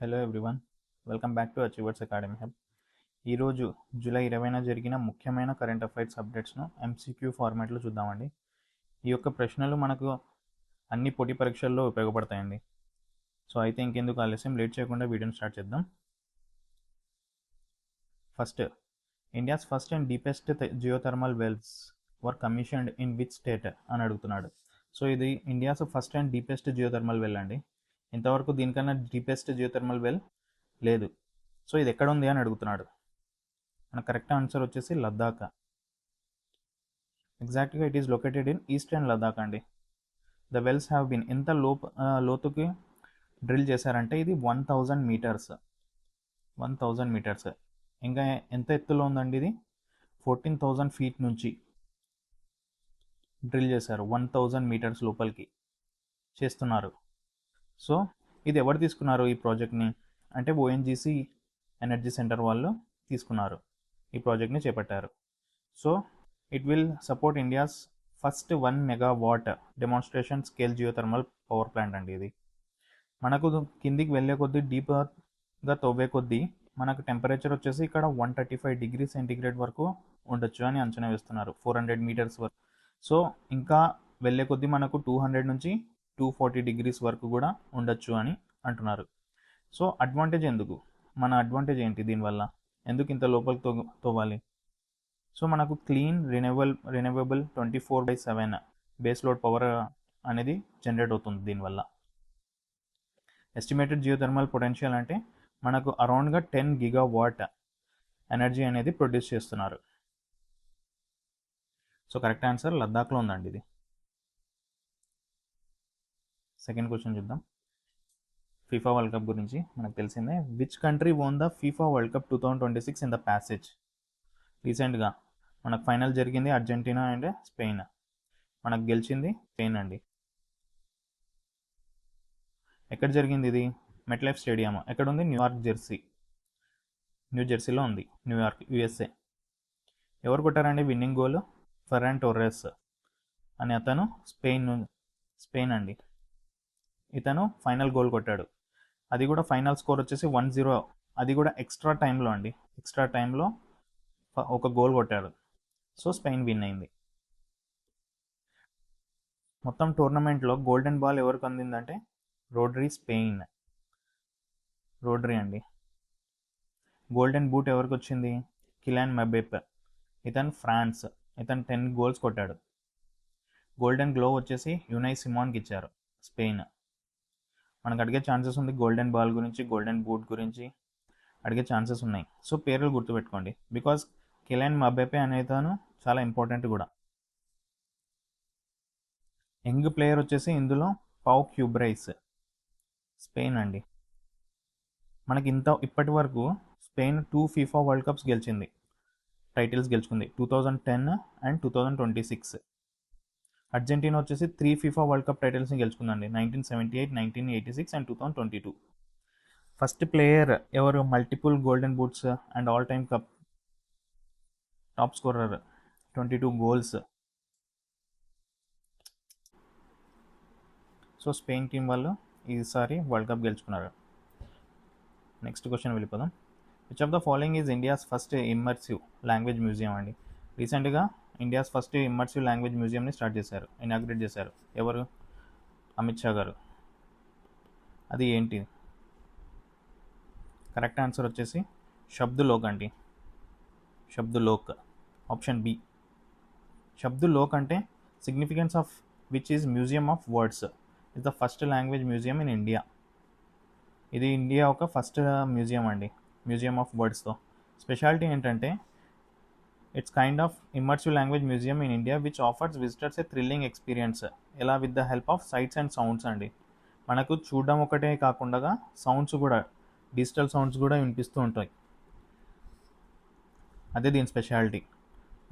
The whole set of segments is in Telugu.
Hello everyone, welcome back to achievers academy hub. ఈరోజు జూలై 20న జరిగిన ముఖ్యమైన కరెంట్ అఫైర్స్ అప్డేట్స్ను ఎంసీక్యూ ఫార్మాట్లో చూద్దామండి. ఈ యొక్క ప్రశ్నలు మనకు అన్ని పోటీ పరీక్షల్లో ఉపయోగపడతాయండి. సో అయితే ఇంకెందుకు ఆలస్యం, లేట్ చేయకుండా వీడియోని స్టార్ట్ చేద్దాం. First, India's first and deepest geothermal wells were commissioned in which state అని అడుగుతున్నాడు. సో ఇది India's first and deepest geothermal well అండి. ఇంతవరకు దీనికన్నా డీపెస్ట్ జియోథర్మల్ వెల్ లేదు. సో ఇది ఎక్కడ ఉంది అని అడుగుతున్నాడు. మన కరెక్ట్ ఆన్సర్ వచ్చేసి లద్దాఖ్. ఎగ్జాక్ట్గా it is located in eastern Ladakh అండి. ద వెల్స్ హ్యావ్ బీన్ ఎంత లోతుకి డ్రిల్ చేశారంటే ఇది 1000 మీటర్స్. 1000 మీటర్స్. ఇంకా ఎంత ఎత్తులో ఉందండి ఇది? 14,000 ఫీట్ నుంచి డ్రిల్ చేశారు. 1000 మీటర్స్ లోపలికి చేస్తున్నారు. సో ఇది ఎవరు తీసుకున్నారు ఈ ప్రాజెక్ట్ని అంటే ఓఎన్జీసీ ఎనర్జీ సెంటర్ వాళ్ళు తీసుకున్నారు, ఈ ప్రాజెక్ట్ని చేపట్టారు. So it will support India's first 1 megawatt demonstration scale geothermal power plant అండి. ఇది మనకు కిందికి వెళ్ళే కొద్దీ డీప్గా తవ్వే కొద్దీ మనకు టెంపరేచర్ వచ్చేసి ఇక్కడ 135 డిగ్రీ సెంటీగ్రేడ్ వరకు ఉండొచ్చు అని అంచనా వేస్తున్నారు, 400 మీటర్స్ వరకు. సో ఇంకా వెళ్ళే కొద్దీ మనకు 200 నుంచి 240 డిగ్రీస్ వరకు కూడా ఉండొచ్చు అని అంటున్నారు. సో అడ్వాంటేజ్ ఎందుకు, మన అడ్వాంటేజ్ ఏంటి దీనివల్ల, ఎందుకు ఇంత లోపలికి తవ్వాలి? సో మనకు clean renewable 24/7 base load power అనేది జనరేట్ అవుతుంది దీనివల్ల. ఎస్టిమేటెడ్ జియోథర్మల్ పొటెన్షియల్ అంటే మనకు అరౌండ్గా 10 గిగావాట్ ఎనర్జీ అనేది ప్రొడ్యూస్ చేస్తున్నారు. సో కరెక్ట్ ఆన్సర్ లద్దాఖ్లో ఉందండి ఇది. సెకండ్ క్వశ్చన్ చూద్దాం. ఫీఫా వరల్డ్ కప్ గురించి మనకు తెలిసిందే. Which country వోన్ the FIFA world cup 2026 in the passage? రీసెంట్గా మనకు ఫైనల్ జరిగింది అర్జెంటీనా అండ్ స్పెయిన్. మనకు గెలిచింది స్పెయిన్ అండి. ఎక్కడ జరిగింది ఇది? MetLife stadium. ఎక్కడ ఉంది? న్యూ జెర్సీలో ఉంది, న్యూయార్క్, యుఎస్ఏ. ఎవరు కొట్టారండి విన్నింగ్ గోల్? ఫెర్రాన్ టోర్రెస్ అని అతను స్పెయిన్ అండి. ఇతను ఫైనల్ గోల్ కొట్టాడు. అది కూడా ఫైనల్ స్కోర్ వచ్చేసి 1-0. అది కూడా ఎక్స్ట్రా టైంలో అండి. ఎక్స్ట్రా టైంలో ఒక గోల్ కొట్టాడు. సో స్పెయిన్ విన్ అయింది. మొత్తం టోర్నమెంట్లో గోల్డెన్ బాల్ ఎవరికి అందిందంటే రోడ్రీ అండి. గోల్డెన్ బూట్ ఎవరికి వచ్చింది? Cillian Mbappé. ఇతను ఫ్రాన్స్. ఇతను 10 గోల్స్ కొట్టాడు. గోల్డెన్ గ్లోవ్ వచ్చేసి యునై సిమోన్కి ఇచ్చారు, స్పెయిన్. మనకు అడిగే ఛాన్సెస్ ఉంది గోల్డెన్ బాల్ గురించి, గోల్డెన్ బూట్ గురించి అడిగే ఛాన్సెస్ ఉన్నాయి. సో పేర్లు గుర్తుపెట్టుకోండి, బికాజ్ కిలియన్ ఎంబాపే అనేతను చాలా ఇంపార్టెంట్ కూడా. యంగ్ ప్లేయర్ వచ్చేసి ఇందులో పౌ క్యూబ్రైస్, స్పెయిన్ అండి. మనకి ఇప్పటి వరకు స్పెయిన్ 2 ఫీఫా వరల్డ్ కప్స్ గెలిచింది, టైటిల్స్ గెలుచుకుంది, 2010 అండ్ 2026. అర్జెంటీనా వచ్చేసి 3 ఫీఫా వరల్డ్ కప్ టైటిల్స్ని గెలుచుకుందండి, 1978, 1986 అండ్ 2022. ఫస్ట్ ప్లేయర్ ఎవరు multiple golden boots and all time cup top scorer, 22 goals. So Spain team వాళ్ళు ఈసారి వరల్డ్ కప్ గెలుచుకున్నారు. నెక్స్ట్ క్వశ్చన్ వెళ్ళిపోదాం. Which of the following is India's first immersive language museum అండి. రీసెంట్గా ఇండియాస్ ఫస్ట్ ఇమ్మర్సివ్ లాంగ్వేజ్ మ్యూజియంని ఇనాగ్రేట్ చేశారు. ఎవరు? అమిత్ షా గారు. అది ఏంటి? కరెక్ట్ ఆన్సర్ వచ్చేసి శబ్దులోక్ అండి. శబ్దులోక్, ఆప్షన్ బి. శబ్దులోక్ అంటే significance of which is museum of words is the first language museum in India. ఇది ఇండియా ఒక ఫస్ట్ మ్యూజియం అండి, మ్యూజియం ఆఫ్ వర్డ్స్తో. స్పెషాలిటీ ఏంటంటే it's kind of immersive language museum in India which offers visitors a thrilling experience ఎలా with the help of sights and sounds అండి. మనకు చూడడం ఒకటే కాకుండా సౌండ్స్ కూడా, డిజిటల్ సౌండ్స్ కూడా వినిపిస్తూ ఉంటాయి. అదే దీని speciality.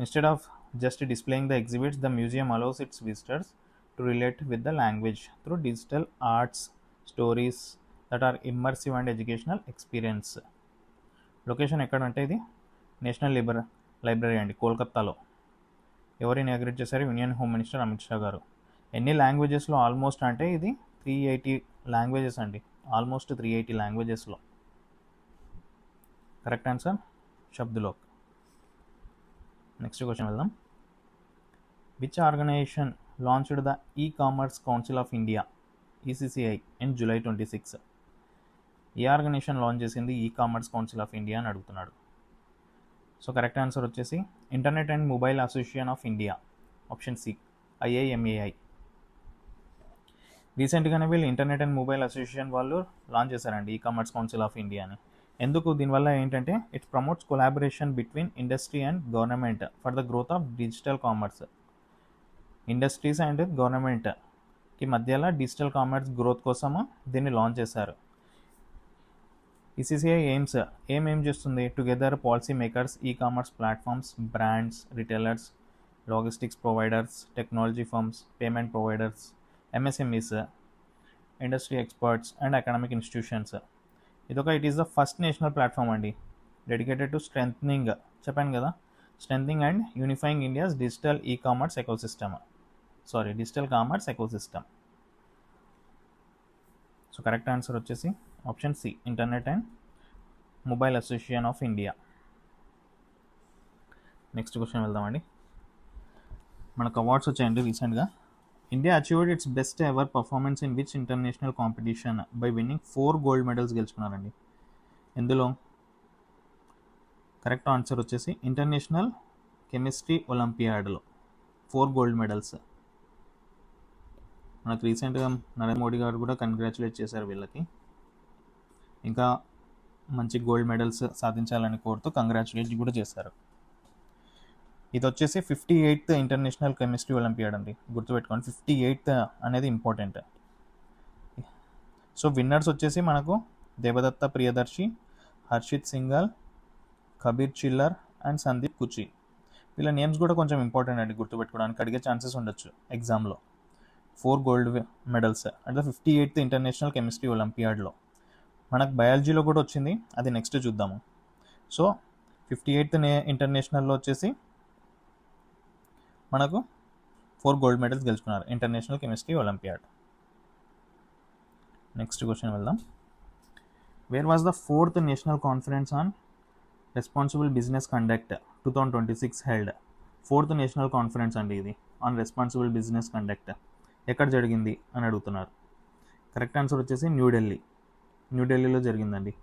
Instead of just displaying the exhibits, the museum allows its visitors to relate with the language through digital arts, stories that are immersive and educational experience. Location ఎక్కడంటే ఇది నేషనల్ లైబ్రరీ అండి, కోల్కత్తాలో. ఎవరు ఇనాగ్రేట్ చేశారు? Union home minister Amit Shah గారు. ఎన్ని లాంగ్వేజెస్లో? ఆల్మోస్ట్ అంటే ఇది 380 లాంగ్వేజెస్ అండి, ఆల్మోస్ట్ 380 లాంగ్వేజెస్లో. Correct answer Shabdlok. Next question వెళ్దాం. Which organisation launched the e-commerce council of India ECCI in July 26? ఏ ఆర్గనైజేషన్ లాంచ్ చేసింది ఈ-కామర్స్ కౌన్సిల్ ఆఫ్ ఇండియా అని అడుగుతున్నాడు. సో కరెక్ట్ ఆన్సర్ వచ్చేసి internet and mobile association of India, option C IIMAI. రీసెంట్గానే వీళ్ళు ఇంటర్నెట్ అండ్ మొబైల్ అసోసియేషన్ వాళ్ళు లాంచ్ చేశారండి ఈ-కామర్స్ కౌన్సిల్ ఆఫ్ ఇండియా అని. ఎందుకు? దీనివల్ల ఏంటంటే it promotes collaboration between industry and government for the growth of digital commerce. Industries and గవర్నమెంట్కి మధ్యలో డిజిటల్ కామర్స్ గ్రోత్ కోసము దీన్ని లాంచ్ చేశారు. ECCI ఏం చేస్తుంది? Together policy makers, e-commerce platforms, brands, retailers, logistics providers, technology firms, payment providers, MSMEs, industry experts and academic institutions. It is the first national platform అండి డెడికేటెడ్ టు స్ట్రెంథనింగ్, చెప్పాను కదా, strengthening and unifying India's digital commerce ecosystem. So correct answer వచ్చేసి option C internet and mobile association of India. Next question వెళ్దామండి. మనకు అవార్డ్స్ వచ్చాయండి రీసెంట్గా. India achieved its best ever performance in which international competition by winning 4 gold medals గెలుచుకున్నారండి. ఎందులో? కరెక్ట్ ఆన్సర్ వచ్చేసి ఇంటర్నేషనల్ కెమిస్ట్రీ ఒలింపియాడ్లో 4 గోల్డ్ మెడల్స్. మనకు రీసెంట్గా నరేంద్ర మోడీ గారు కూడా కంగ్రాచులేట్ చేశారు వీళ్ళకి. ఇంకా మంచి గోల్డ్ మెడల్స్ సాధించాలని కోరుతూ కంగ్రాచులేట్ కూడా చేశారు. ఇది వచ్చేసి 58th ఇంటర్నేషనల్ కెమిస్ట్రీ ఒలింపియాడ్ అండి, గుర్తుపెట్టుకోండి. 58th అనేది ఇంపార్టెంట్. సో విన్నర్స్ వచ్చేసి మనకు దేవదత్త ప్రియదర్శి, హర్షిత్ సింఘాల్, కబీర్ చిల్లర్ అండ్ సందీప్ కుచి. వీళ్ళ నేమ్స్ కూడా కొంచెం ఇంపార్టెంట్ అండి, గుర్తుపెట్టుకోవడానికి అడిగే ఛాన్సెస్ ఉండొచ్చు ఎగ్జామ్లో. 4 గోల్డ్ మెడల్స్ అంటే 58th ఇంటర్నేషనల్ కెమిస్ట్రీ ఒలింపియాడ్లో. మనకు బయాలజీలో కూడా వచ్చింది, అది నెక్స్ట్ చూద్దాము. సో 58th ఇంటర్నేషనల్లో వచ్చేసి మనకు 4 గోల్డ్ మెడల్స్ గెలుచుకున్నారు international chemistry olympiad. Next question వెళ్దాం. Where was the 4th national conference on responsible business conduct 2026 held? 4th national conference అండి ఇది ఆన్ రెస్పాన్సిబుల్ బిజినెస్ కండక్ట్ ఎక్కడ జరిగింది అని అడుగుతున్నారు. కరెక్ట్ ఆన్సర్ వచ్చేసి న్యూఢిల్లీలో జరిగిందండి.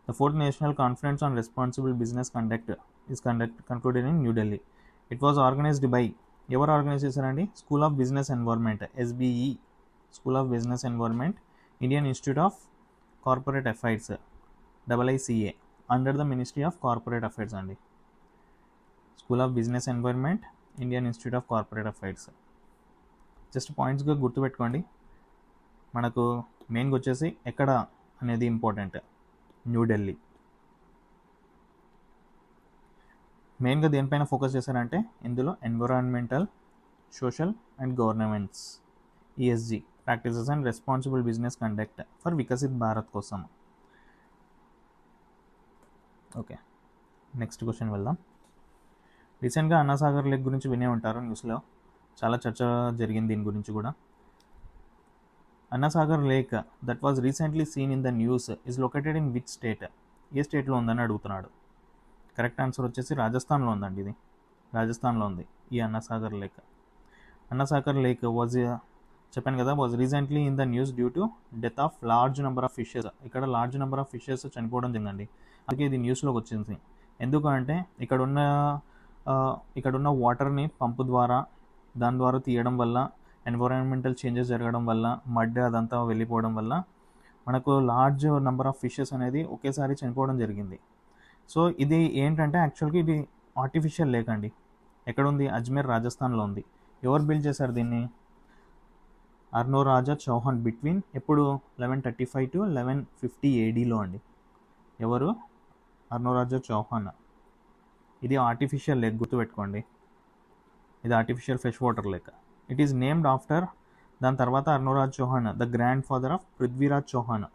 The 4th national conference on responsible business conduct concluded in New Delhi. It was organised by, ఎవరు ఆర్గనైజ్ చేశారండి? School of business environment, SBE, school of business environment, Indian institute of corporate affairs, IICA, under the ministry of corporate affairs అండి. School of business environment, Indian institute of corporate affairs. Just పాయింట్స్గా గుర్తుపెట్టుకోండి. మనకు మెయిన్గా వచ్చేసి ఎక్కడ అనేది ఇంపార్టెంట్, న్యూఢిల్లీ. మెయిన్గా దేనిపైన ఫోకస్ చేశారంటే ఇందులో environmental, social and governments, ESG practices and responsible business conduct for Viksit Bharat కోసం. ఓకే, నెక్స్ట్ క్వశ్చన్ వెళ్దాం. రీసెంట్గా అన్నాసాగర్ లేక్ గురించి వినే ఉంటారు, న్యూస్లో చాలా చర్చ జరిగింది దీని గురించి కూడా. Anasagar lake that was recently seen in the news is located in which state? ఏ స్టేట్లో ఉందని అడుగుతున్నాడు. కరెక్ట్ ఆన్సర్ వచ్చేసి రాజస్థాన్లో ఉందండి. ఇది రాజస్థాన్లో ఉంది ఈ అన్నాసాగర్ లేక్. అన్నాసాగర్ లేక్ చెప్పాను కదా, was recently in the news due to death of large number of fishes. ఇక్కడ లార్జ్ నెంబర్ ఆఫ్ ఫిషెస్ చనిపోవడం జరిగిందండి. అందుకే ఇది న్యూస్లోకి వచ్చింది. ఎందుకు అంటే ఇక్కడున్న వాటర్ని పంపు ద్వారా దాని ద్వారా తీయడం వల్ల, ఎన్విరాన్మెంటల్ చేంజెస్ జరగడం వల్ల, మడ్ అదంతా వెళ్ళిపోవడం వల్ల మనకు లార్జ్ నెంబర్ ఆఫ్ ఫిషెస్ అనేది ఒకేసారి చనిపోవడం జరిగింది. సో ఇది ఏంటంటే యాక్చువల్గా ఇది ఆర్టిఫిషియల్ లేక్ అండి. ఎక్కడుంది? అజ్మీర్, రాజస్థాన్లో ఉంది. ఎవరు బిల్డ్ చేశారు దీన్ని? అర్నో రాజా చౌహాన్ బిట్వీన్ ఎప్పుడు 1135 to 1150 ADలో అండి. ఎవరు? అర్నో రాజా చౌహాన్. ఇది ఆర్టిఫిషియల్ లేక్, గుర్తుపెట్టుకోండి. ఇది artificial fresh water lake. It is named after, దాని తర్వాత Arnoraj Chauhan, the grand father of Prithviraj Chauhan.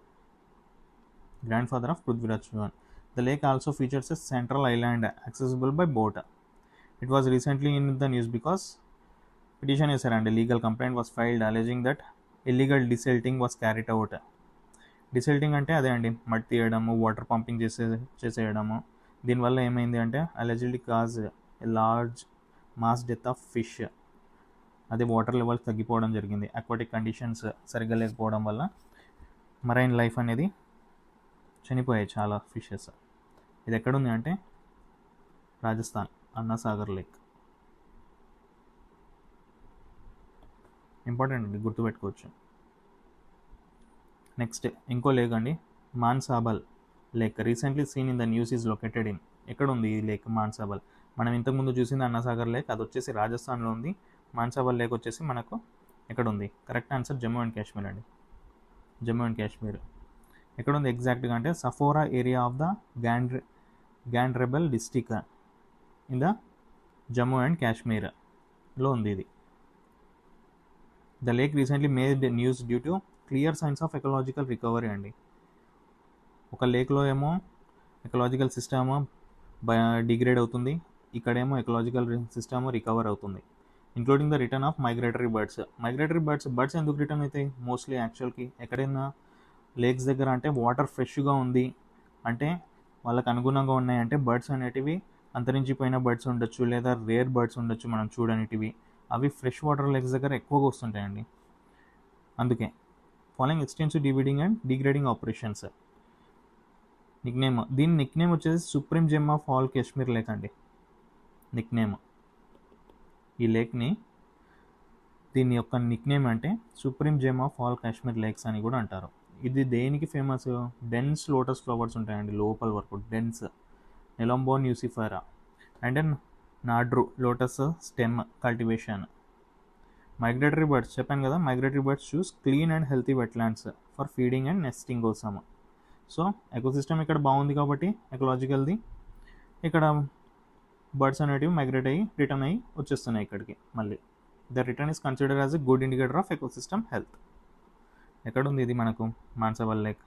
The lake also features a central island accessible by boat. It was recently in the news because petition and a legal complaint was filed alleging that illegal desilting was carried out. డిసిల్టింగ్ అంటే అదే అండి, మట్టి తీయడము, వాటర్ పంపింగ్ చేసేయడము. దీనివల్ల ఏమైంది అంటే allegedly cause a large mass death of fish. అదే వాటర్ లెవెల్స్ తగ్గిపోవడం జరిగింది, అక్వాటిక్ కండిషన్స్ సరిగ్గా లేకపోవడం వల్ల మరైన్ లైఫ్ అనేది చనిపోయాయి చాలా ఫిషెస్. ఇది ఎక్కడుంది అంటే రాజస్థాన్, అన్నాసాగర్ లేక్. ఇంపార్టెంట్ అండి, గుర్తుపెట్టుకోవచ్చు. నెక్స్ట్ ఇంకో లేక్ అండి, Manasbal lake. Recently seen in the news is located in. ఎక్కడ ఉంది ఈ లేక్ మాన్సాబల్? మనం ఇంతకుముందు చూసింది అన్నాసాగర్ లేక్, అది వచ్చేసి రాజస్థాన్లో ఉంది. మాన్సాబల్ లేక్ వచ్చేసి మనకు ఎక్కడ ఉంది? Correct answer Jammu and Kashmir అండి, జమ్మూ అండ్ కాశ్మీర్. ఎక్కడ ఉంది ఎగ్జాక్ట్గా అంటే Safora area of the Ganderbal district in the Jammu and కాశ్మీర్లో ఉంది ఇది. The lake recently made news due to clear signs of ecological recovery అండి. ఒక లేక్లో ఏమో ఎకలాజికల్ సిస్టమ్ డిగ్రేడ్ అవుతుంది, ఇక్కడేమో ఎకలాజికల్ సిస్టమ్ రికవర్ అవుతుంది. Including the return of migratory birds. Migratory birds ఎందుకు రిటర్న్ అవుతాయి మోస్ట్లీ యాక్చువల్కి? ఎక్కడైనా లేక్స్ దగ్గర అంటే వాటర్ ఫ్రెష్గా ఉంది అంటే వాళ్ళకి అనుగుణంగా ఉన్నాయంటే బర్డ్స్ అనేటివి అంతరించిపోయిన బర్డ్స్ ఉండొచ్చు, లేదా రేర్ బర్డ్స్ ఉండొచ్చు మనం చూడనిటివి, అవి ఫ్రెష్ వాటర్ లేక్స్ దగ్గర ఎక్కువగా వస్తుంటాయండి. అందుకే following extensive dividing and degrading operations. దీని నిక్నేమ్ వచ్చేసి supreme gem of all Kashmir lake అండి. నిక్నేమ్ ఈ లేక్ని, దీని యొక్క నిక్నేమ్ అంటే supreme gem of all Kashmir lakes అని కూడా అంటారు. ఇది దేనికి ఫేమస్? డెన్స్ లోటస్ ఫ్లవర్స్ ఉంటాయండి లోపల వరకు, dense nelumbo nucifera and nadru lotus stem cultivation. Migratory birds చెప్పాను కదా, migratory birds choose clean and healthy wetlands for feeding and nesting కోసం. సో ఎకోసిస్టమ్ ఇక్కడ బాగుంది కాబట్టి ఎకలాజికల్ది, ఇక్కడ బర్డ్స్ అనేటివి మైగ్రేట్ అయ్యి రిటర్న్ అయ్యి వచ్చేస్తున్నాయి ఇక్కడికి మళ్ళీ. The return is considered as a good indicator of ecosystem health. ఎక్కడుంది ఇది మనకు? Manasbal lake,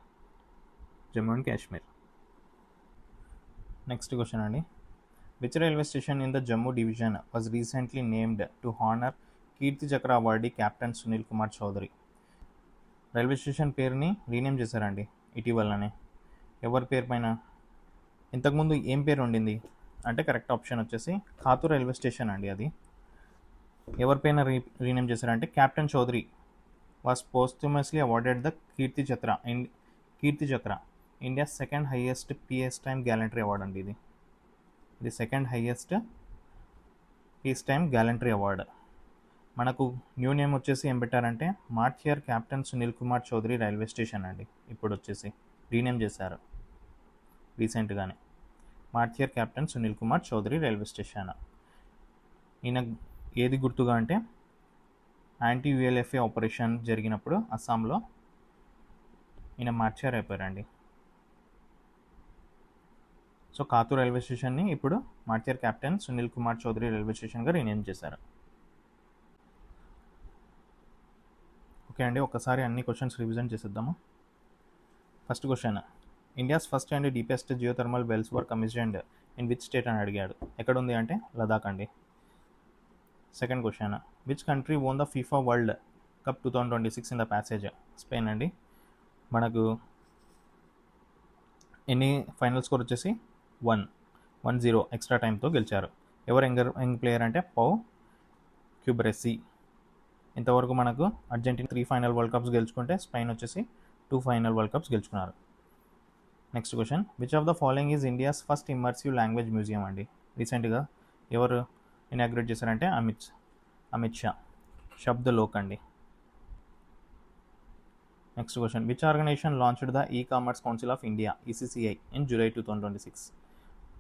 Jammu and Kashmir. Next question అండి, which railway station in the Jammu division was recently named to honour Kirti Chakra awardee captain Sunil Kumar Chaudhary. Railway station పేరుని రీనేమ్ చేశారండి ఇటీవలనే. ఎవరి పేరు పైన? ఇంతకుముందు ఏం పేరు ఉండింది అంటే కరెక్ట్ ఆప్షన్ వచ్చేసి ఖాతూర్ రైల్వే స్టేషన్ అండి. అది ఎవరిపైన రీనేమ్ చేశారంటే captain Chaudhary was posthumously awarded the Kirti Chakra, India second highest peace time gallantry award అండి. ఇది second highest peace time gallantry award. మనకు న్యూ నేమ్ వచ్చేసి ఏం పెట్టారంటే martyr captain Sunil Kumar Chaudhary railway station అండి. ఇప్పుడు వచ్చేసి రీనేమ్ చేశారు రీసెంట్గానే, martyr captain Sunil Kumar Chaudhary railway station. ఈయన ఏది గుర్తుగా అంటే యాంటీ యుఎల్ఎఫ్ఏ ఆపరేషన్ జరిగినప్పుడు అస్సాంలో ఈయన మార్చియర్ అయిపోయారండి. సో ఖాతూర్ రైల్వే స్టేషన్ని ఇప్పుడు martyr captain Sunil Kumar Chaudhary railway స్టేషన్గా రీనేమ్ చేశారు. ఓకే అండి, ఒకసారి అన్ని క్వశ్చన్స్ రివిజన్ చేసేద్దాము. First question, India's first and deepest geothermal wells were commissioned in which state అని అడిగాడు. ఎక్కడ ఉంది అంటే లదాఖ్ అండి. Second question, which country won the FIFA world cup 2026 in the passage? Spain అండి. మనకు ఎన్ని ఫైనల్ స్కోర్ వచ్చేసి 1-0 ఎక్స్ట్రా టైంతో గెలిచారు. ఎవరు యంగ్ ప్లేయర్ అంటే పౌ క్యూబ్రెస్సీ. ఇంతవరకు మనకు అర్జెంటీనా 3 ఫైనల్ వరల్డ్ కప్స్ గెలుచుకుంటే స్పెయిన్ వచ్చేసి 2 ఫైనల్ వరల్డ్ కప్స్ గెలుచుకున్నారు. Next question, which of the following is India's first immersive language museum అండి. రీసెంట్గా ఎవరు ఇనాగ్రేట్ చేశారంటే అమిత్ షా, శబ్ద లోక్ అండి. Next question, which organisation launched the e-commerce council of India ECCI in July 2026?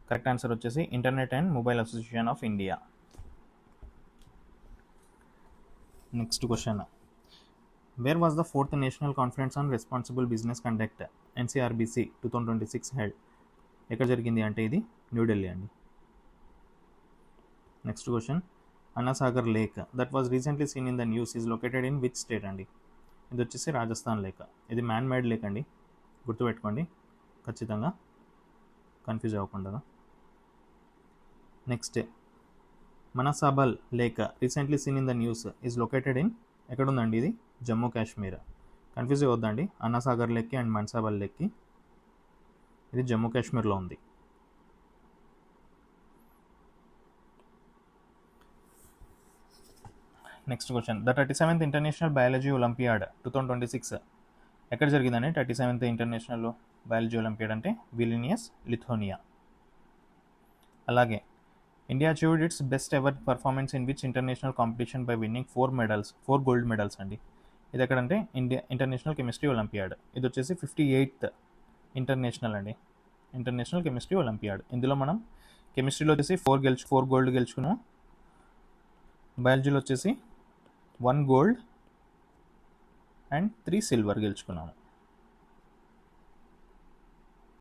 Correct answer వచ్చేసి internet and mobile association of India. Next question, where was the 4th national conference on responsible business conduct NCRBC 2026 held? ఎక్కడ జరిగింది అంటే ఇది న్యూఢిల్లీ అండి. Next question, Anasagar lake that was recently seen in the news is located in which state అండి? ఇది వచ్చేసి రాజస్థాన్ లేక్. ఇది మ్యాన్ మేడ్ లేక్ అండి, గుర్తుపెట్టుకోండి ఖచ్చితంగా, కన్ఫ్యూజ్ అవ్వకుండా. Next, Manasbal lake recently seen in the news is located in, ఎక్కడ ఉందండి ఇది? జమ్మూ కాశ్మీర్. కన్ఫ్యూజ్ అవ్వద్దండి. అన్నాసాగర్ లేక్కి అండ్ మన్సాబల్ లేక్కి. ఇది జమ్మూ కాశ్మీర్లో ఉంది. Next question, the 37th international biology olympiad 2026 ఎక్కడ జరిగిందని? 37th ఇంటర్నేషనల్ బయాలజీ ఒలింపియాడ్ అంటే విలినియస్, లిథువేనియా. అలాగే India achieved its best ever performance in which international competition by winning 4 gold medals అండి. ఇది ఎక్కడంటే ఇండియా ఇంటర్నేషనల్ కెమిస్ట్రీ ఒలింపియాడ్. ఇది వచ్చేసి 58th ఇంటర్నేషనల్ అండి, ఇంటర్నేషనల్ కెమిస్ట్రీ ఒలింపియాడ్. ఇందులో మనం కెమిస్ట్రీలో వచ్చేసి 4 గోల్డ్ గెలుచుకున్నాము, బయాలజీలో వచ్చేసి 1 గోల్డ్ అండ్ 3 సిల్వర్ గెలుచుకున్నాము.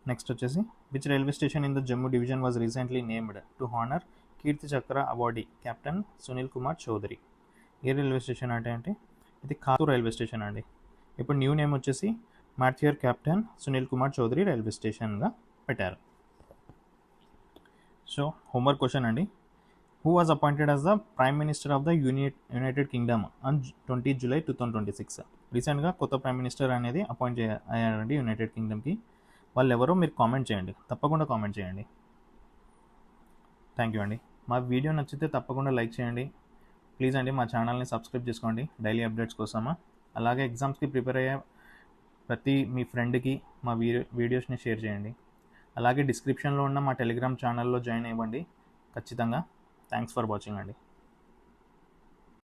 నెక్స్ట్ వచ్చేసి which railway station in the Jammu division was recently named to honour Kirti Chakra awardee captain Sunil Kumar Chaudhary. ఏ రైల్వే స్టేషన్ అంటే ఇది ఖాతూర్ రైల్వే స్టేషన్ అండి. ఇప్పుడు న్యూ నేమ్ వచ్చేసి మాథియర్ కెప్టెన్ సునీల్ కుమార్ చౌదరి రైల్వే స్టేషన్గా పెట్టారు. సో హోంవర్క్ క్వశ్చన్ అండి, who was appointed as the prime minister of the United Kingdom on 20 July 2026. రీసెంట్గా కొత్త ప్రైమ్ మినిస్టర్ అనేది అపాయింట్ అయ్యారండి యునైటెడ్ కింగ్డమ్కి. వాళ్ళు ఎవరో మీరు కామెంట్ చేయండి, తప్పకుండా కామెంట్ చేయండి. థ్యాంక్ యూ అండి. మా వీడియో నచ్చితే తప్పకుండా లైక్ చేయండి. ప్లీజ్ అండి మా ఛానల్ని సబ్స్క్రైబ్ చేసుకోండి డైలీ అప్డేట్స్ కోసమా. అలాగే ఎగ్జామ్స్కి ప్రిపేర్ అయ్యే ప్రతి మీ ఫ్రెండ్కి మా వీడియోస్ని షేర్ చేయండి. అలాగే డిస్క్రిప్షన్లో ఉన్న మా టెలిగ్రామ్ ఛానల్లో జాయిన్ అవ్వండి ఖచ్చితంగా. థ్యాంక్స్ ఫర్ వాచింగ్ అండి.